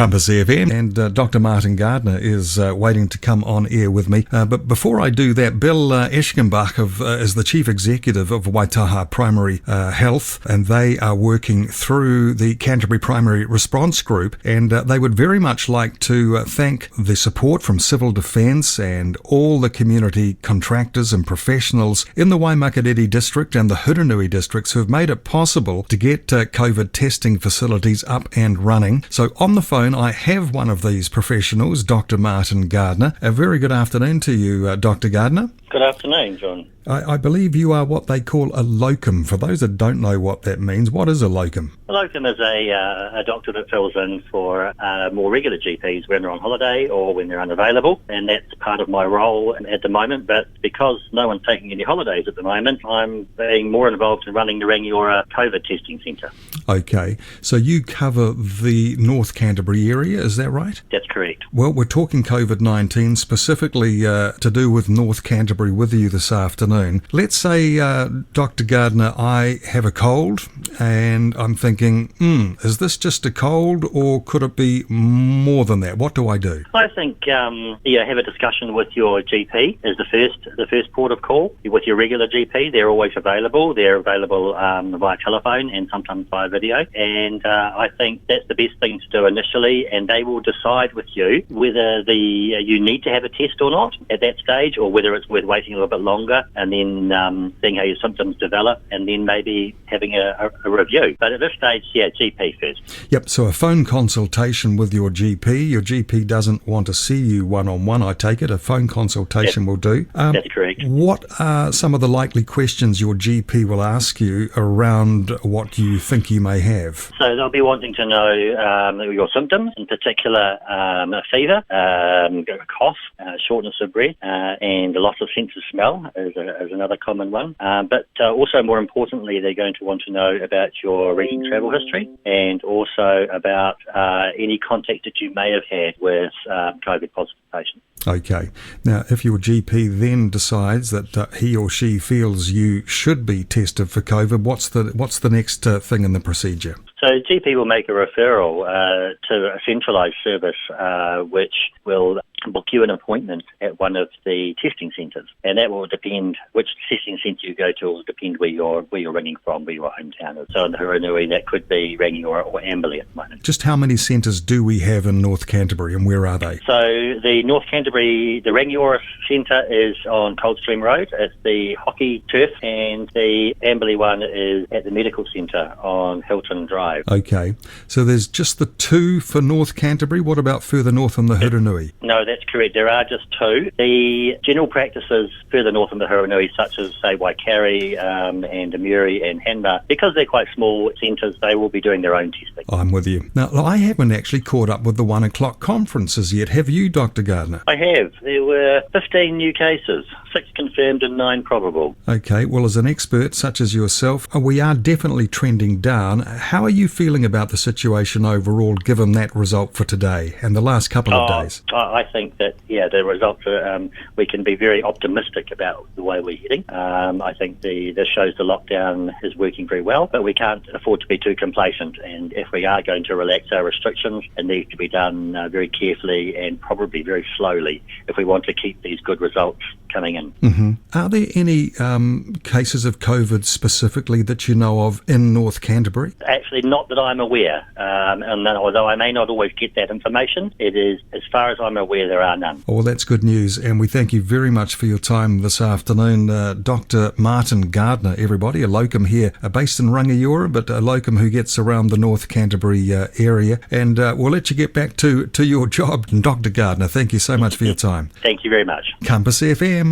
Compass FM, and Dr. Martin Gardner is waiting to come on air with me. But before I do that, Bill Eschenbach is the Chief Executive of Waitaha Primary Health, and they are working through the Canterbury Primary Response Group, and they would very much like to thank the support from Civil Defence and all the community contractors and professionals in the Waimakariri district and the Hurunui districts who have made it possible to get COVID testing facilities up and running. So on the phone, I have one of these professionals, Dr. Martin Gardner. A very good afternoon to you, Dr. Gardner. Good afternoon, John. I believe you are what they call a locum. For those that don't know what that means, what is a locum? A locum is a doctor that fills in for more regular GPs when they're on holiday or when they're unavailable, and that's part of my role at the moment. But because no one's taking any holidays at the moment, I'm being more involved in running the Rangiora COVID testing centre. Okay, so you cover the North Canterbury area, is that right? That's correct. Well, we're talking COVID-19 specifically to do with North Canterbury with you this afternoon. Let's say, Dr. Gardner, I have a cold and I'm thinking, is this just a cold or could it be more than that? What do I do? I think have a discussion with your GP is the first port of call. With your regular GP, they're always available. They're available via telephone and sometimes via video. And I think that's the best thing to do initially, and they will decide with you whether you need to have a test or not at that stage, or whether it's worth waiting a little bit longer and then seeing how your symptoms develop and then maybe having a review. But at this stage, GP first. Yep, so a phone consultation with your GP. Your GP doesn't want to see you one-on-one, I take it. A phone consultation will do. That's correct. What are some of the likely questions your GP will ask you around what you think you may have? So they'll be wanting to know your symptoms, in particular a fever, a cough, shortness of breath, and a loss of sense of smell is another common one. But also, more importantly, they're going to want to know about your recent travel history and also about any contact that you may have had with COVID positive patients. Okay. Now, if your GP then decides that he or she feels you should be tested for COVID, what's the next thing in the procedure? So GP will make a referral to a centralised service which will book you an appointment at one of the testing centres, and that will depend which testing centre you go to. Will depend where you're ringing from, where your hometown is. So in the Hurunui, that could be Rangiora or Amberley at the moment. Just how many centres do we have in North Canterbury, and where are they? So the North Canterbury, the Rangiora Centre is on Coldstream Road. It's the hockey turf, and the Amberley one is at the Medical Centre on Hilton Drive. Okay, so there's just the two for North Canterbury. What about further north in the Hurunui? No, that's correct. There are just two. The general practices further north in the Hurunui, such as, say, Waikari and Amuri and Hanma, because they're quite small centres, they will be doing their own testing. I'm with you. Now, I haven't actually caught up with the 1 o'clock conferences yet. Have you, Dr. Gardner? I have. There were 15 new cases, 6 confirmed and 9 probable. Okay, well, as an expert such as yourself, we are definitely trending down. How are you feeling about the situation overall, given that result for today and the last couple of days? I think that, the results are, we can be very optimistic about the way we're heading. I think this shows the lockdown is working very well, but we can't afford to be too complacent. And if we are going to relax our restrictions, it needs to be done very carefully and probably very slowly if we want to keep these good results coming in. Mm-hmm. Are there any cases of COVID specifically that you know of in North Canterbury? Actually, not that I'm aware. And although I may not always get that information, it is, as far as I'm aware, there are none. Oh, well, that's good news, and we thank you very much for your time this afternoon. Dr. Martin Gardner, everybody, a locum here, based in Rangiora, but a locum who gets around the North Canterbury area. And we'll let you get back to your job. Dr. Gardner, thank you so much for your time. Thank you very much. Compass FM.